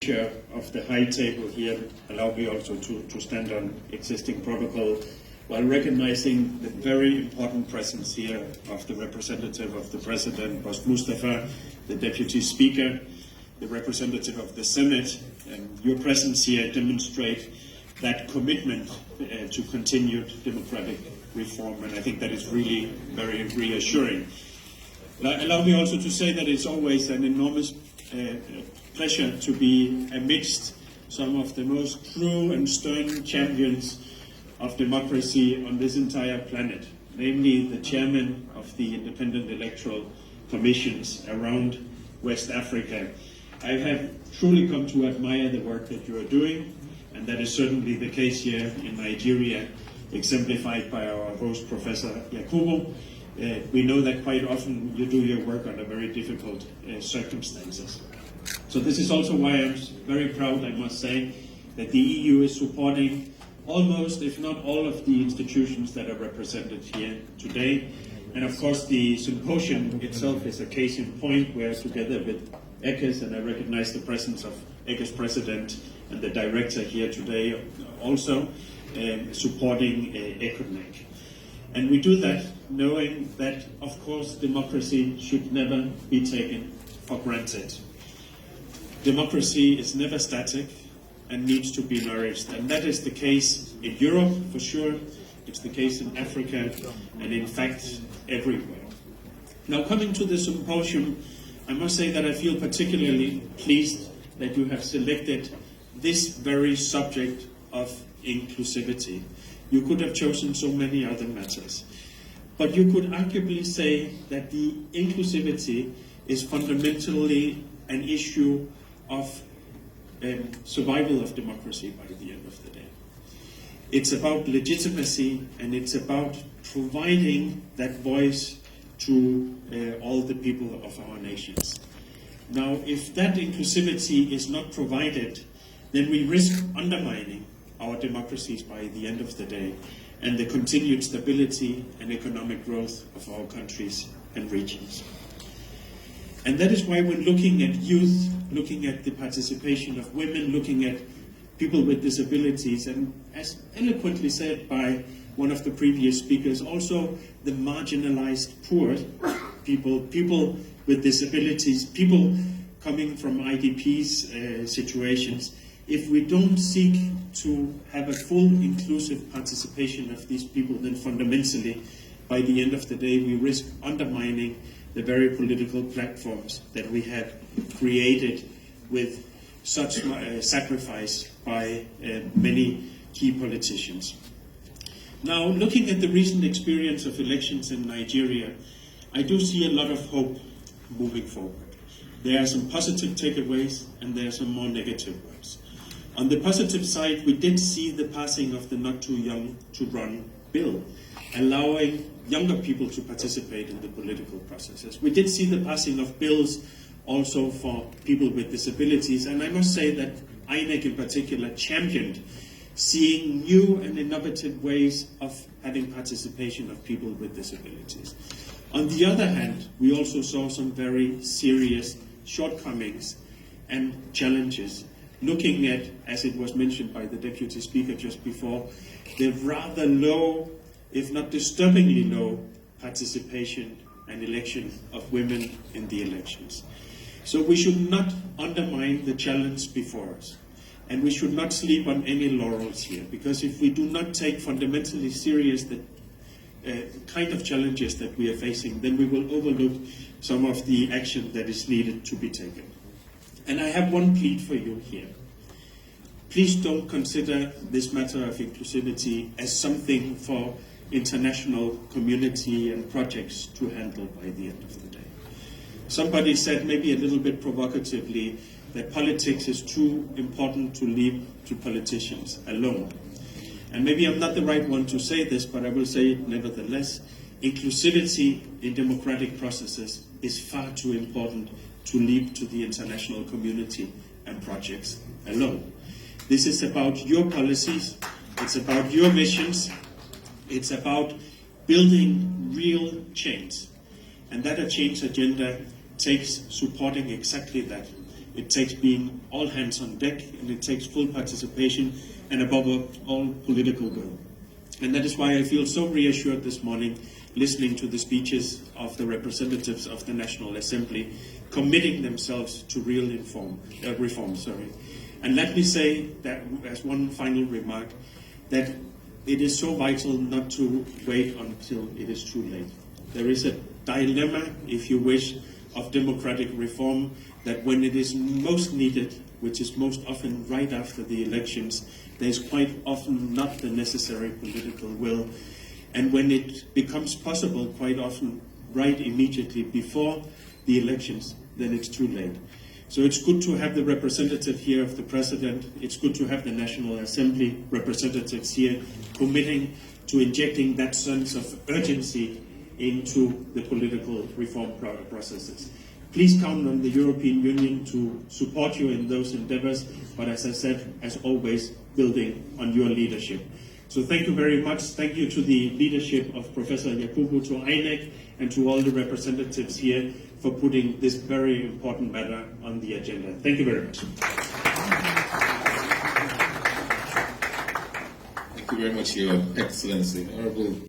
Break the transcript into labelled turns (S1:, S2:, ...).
S1: nature of the high table here, allow me also to stand on existing protocol while recognizing the very important presence here of the representative of the President, Prof. Mustapha, the Deputy Speaker, the representative of the Senate. And your presence here demonstrates that commitment to continued democratic reform, and I think that is really very reassuring. Allow me also to say that it's always an enormous pleasure to be amidst some of the most true and stern champions of democracy on this entire planet, namely the chairman of the independent electoral commissions around West Africa. I have truly come to admire the work that you are doing, and that is certainly the case here in Nigeria, exemplified by our host, Professor Yakubu. We know that quite often you do your work under very difficult circumstances. So this is also why I'm very proud, I must say, that the EU is supporting almost, if not all, of the institutions that are represented here today. And of course, the symposium itself is a case in point where, together with ECOWAS, and I recognize the presence of ECOWAS President and the Director here today also, supporting ECONEC. And we do that knowing that, of course, democracy should never be taken for granted. Democracy is never static and needs to be nourished. And that is the case in Europe, for sure. It's the case in Africa, and in fact, everywhere. Now, coming to the symposium, I must say that I feel particularly pleased that you have selected this very subject of inclusivity. You could have chosen so many other matters. But you could arguably say that the inclusivity is fundamentally an issue of survival of democracy by the end of the day. It's about legitimacy, and it's about providing that voice to all the people of our nations. Now, if that inclusivity is not provided, then we risk undermining our democracies by the end of the day, and the continued stability and economic growth of our countries and regions. And that is why when looking at youth, looking at the participation of women, looking at people with disabilities, and as eloquently said by one of the previous speakers, also the marginalized poor people, people with disabilities, people coming from IDPs situations, if we don't seek to have a full inclusive participation of these people, then fundamentally, by the end of the day, we risk undermining the very political platforms that we have created with such sacrifice by many key politicians. Now, looking at the recent experience of elections in Nigeria, I do see a lot of hope moving forward. There are some positive takeaways, and there are some more negative ones. On the positive side, we did see the passing of the Not Too Young to Run bill, allowing younger people to participate in the political processes. We did see the passing of bills also for people with disabilities, and I must say that INEC in particular championed seeing new and innovative ways of having participation of people with disabilities. On the other hand, we also saw some very serious shortcomings and challenges, looking at, as it was mentioned by the Deputy Speaker just before, the rather low, if not disturbingly low, participation and election of women in the elections. So we should not undermine the challenge before us, and we should not sleep on any laurels here, because if we do not take fundamentally serious the kind of challenges that we are facing, then we will overlook some of the action that is needed to be taken. And I have one plea for you here. Please don't consider this matter of inclusivity as something for international community and projects to handle by the end of the day. Somebody said, maybe a little bit provocatively, that politics is too important to leave to politicians alone. And maybe I'm not the right one to say this, but I will say it nevertheless. Inclusivity in democratic processes is far too important to leave to the international community and projects alone. This is about your policies, it's about your visions, it's about building real change. And that a change agenda takes supporting exactly that. It takes being all hands on deck, and it takes full participation, and above all, political will. And that is why I feel so reassured this morning, listening to the speeches of the representatives of the National Assembly, committing themselves to real reform. And let me say that as one final remark, that it is so vital not to wait until it is too late. There is a dilemma, if you wish, of democratic reform, that when it is most needed, which is most often right after the elections, there is quite often not the necessary political will. And when it becomes possible, quite often right immediately before the elections, then it's too late. So it's good to have the representative here of the President. It's good to have the National Assembly representatives here committing to injecting that sense of urgency into the political reform processes. Please count on the European Union to support you in those endeavors, but as I said, as always, building on your leadership. So thank you very much. Thank you to the leadership of Professor Yakubu, to INEC, and to all the representatives here for putting this very important matter on the agenda. Thank you very much.
S2: Thank you very much, Your Excellency. Honorable